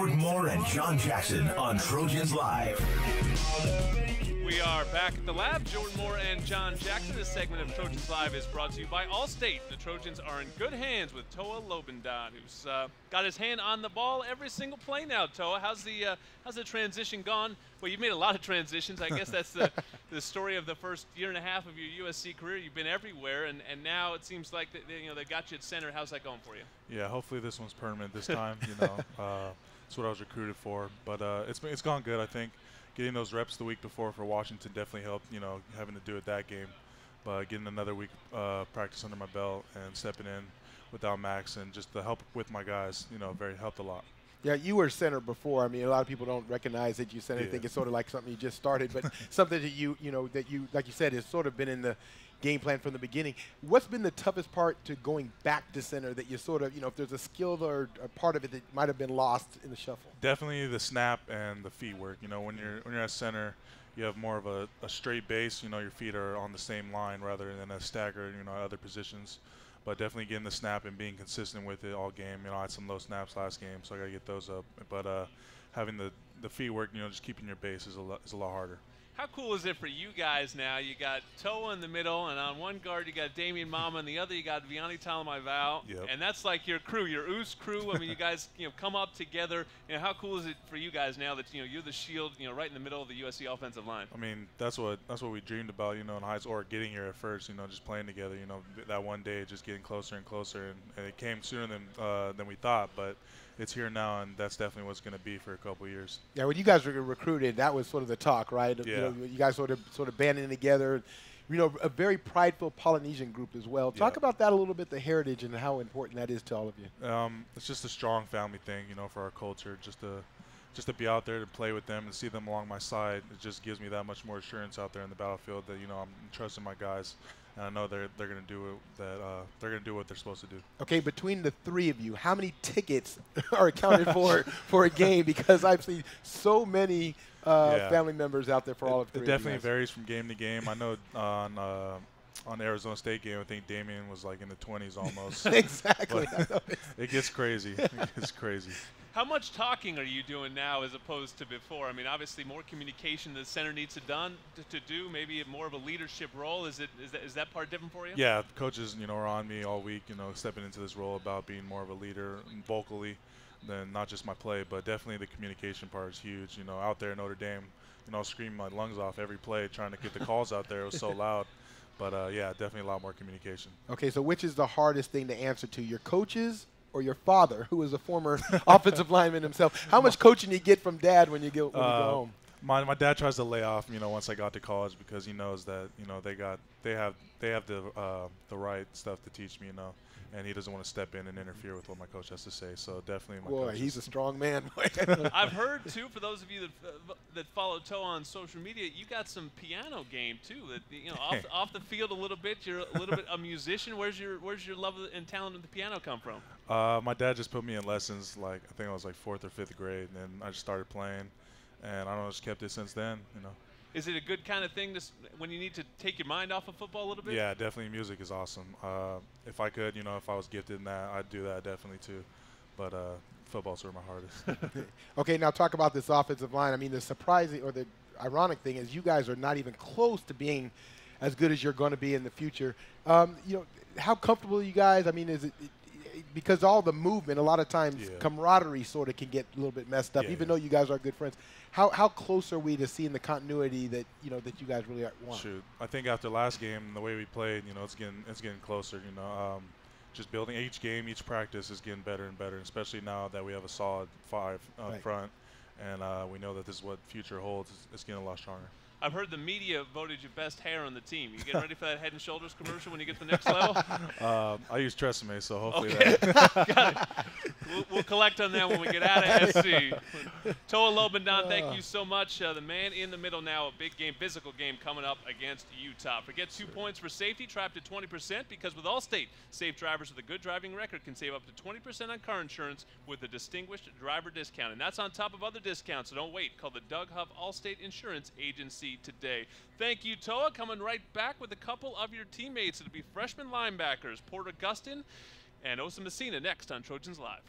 Jordan Moore and John Jackson on Trojans Live. We are back at the lab. Jordan Moore and John Jackson. This segment of Trojans Live is brought to you by Allstate. The Trojans are in good hands with Toa Lobendahn, who's got his hand on the ball every single play now. Toa, how's the transition gone? Well, you've made a lot of transitions. I guess that's the story of the first year and a half of your USC career. You've been everywhere, and now it seems like they got you at center. How's that going for you? Yeah, hopefully this one's permanent this time. That's what I was recruited for. But it's gone good, I think. Getting those reps the week before for Washington definitely helped, having to do it that game. But getting another week practice under my belt and stepping in without Max and just the help with my guys, very helped a lot. Yeah, you were center before. I mean, a lot of people don't recognize that you center. They think it's sort of like something you just started, but something that you like you said, has sort of been in the game plan from the beginning. What's been the toughest part to going back to center that you sort of, if there's a skill or a part of it that might have been lost in the shuffle? Definitely the snap and the feet work. When you're at center, you have more of a straight base. Your feet are on the same line rather than a staggered, other positions. But definitely getting the snap and being consistent with it all game. I had some low snaps last game, so I got to get those up. But having the feet work, just keeping your base is a lot harder. How cool is it for you guys now? You got Toa in the middle, and on one guard you got Damian Mama, and the other you got Vianney Talamaival. Yep. And that's like your crew, your Oos crew. I mean, you guys come up together. How cool is it for you guys now that you're the shield, right in the middle of the USC offensive line? I mean, that's what we dreamed about, in high school, or getting here at first, just playing together. That one day just getting closer and closer, and it came sooner than we thought, but it's here now, and that's definitely what's going to be for a couple of years. Yeah, when you guys were recruited, that was sort of the talk, right? Yeah. You guys sort of banding together. A very prideful Polynesian group as well. Talk about that a little bit, the heritage and how important that is to all of you. It's just a strong family thing, for our culture. Just to be out there to play with them and see them along my side, it just gives me that much more assurance out there in the battlefield that I'm trusting my guys. And I know they're going to do it. They're going to do what they're supposed to do. Okay, between the three of you, how many tickets are accounted for a game? Because I've seen so many family members out there for all of three. It definitely varies from game to game. I know on the Arizona State game, I think Damian was like in the 20s almost. Exactly. It gets crazy. It gets crazy. How much talking are you doing now as opposed to before? I mean, obviously more communication the center needs to do, maybe more of a leadership role. Is that part different for you? Yeah, coaches, are on me all week, stepping into this role about being more of a leader vocally than not just my play, but definitely the communication part is huge. Out there in Notre Dame, screaming my lungs off every play trying to get the calls out there. It was so loud. But, yeah, definitely a lot more communication. Okay, so which is the hardest thing to answer to, your coaches or your father, who is a former offensive lineman himself? How much coaching do you get from Dad when you go home? My dad tries to lay off, once I got to college, because he knows that, they have the right stuff to teach me, and he doesn't want to step in and interfere with what my coach has to say. So definitely, boy, he's a strong man. I've heard too, for those of you that follow Toa on social media, you got some piano game too. That off the field a little bit. You're a little bit a musician. Where's your love and talent with the piano come from? My dad just put me in lessons. I think I was like 4th or 5th grade, and then I just started playing, and I don't know, just kept it since then. Is it a good kind of thing when you need to take your mind off of football a little bit? Yeah, definitely. Music is awesome. If I could, if I was gifted in that, I'd do that definitely too. But football's where my heart is. Okay, now talk about this offensive line. I mean, the surprising or the ironic thing is you guys are not even close to being as good as you're going to be in the future. How comfortable are you guys? I mean, is it because all the movement, a lot of times camaraderie sort of can get a little bit messed up, even though you guys are good friends. How close are we to seeing the continuity that that you guys really want? Shoot, I think after last game, the way we played, it's getting closer. Just building each game, each practice is getting better and better, especially now that we have a solid 5 up front, and we know that this is what future holds. It's getting a lot stronger. I've heard the media voted you best hair on the team. You getting ready for that Head & Shoulders commercial when you get to the next level? I use Tresemme, so hopefully that. Got it. We'll collect on that when we get out of SC. Toa Lobendahn, thank you so much. The man in the middle now, a big game, physical game coming up against Utah. Forget 2 points for safety, trapped at 20%, because with Allstate, safe drivers with a good driving record can save up to 20% on car insurance with a distinguished driver discount. And that's on top of other discounts, so don't wait. Call the Doug Huff Allstate Insurance Agency today. Thank you, Toa. Coming right back with a couple of your teammates. It'll be freshman linebackers Port Augustine and Osa Messina next on Trojans Live.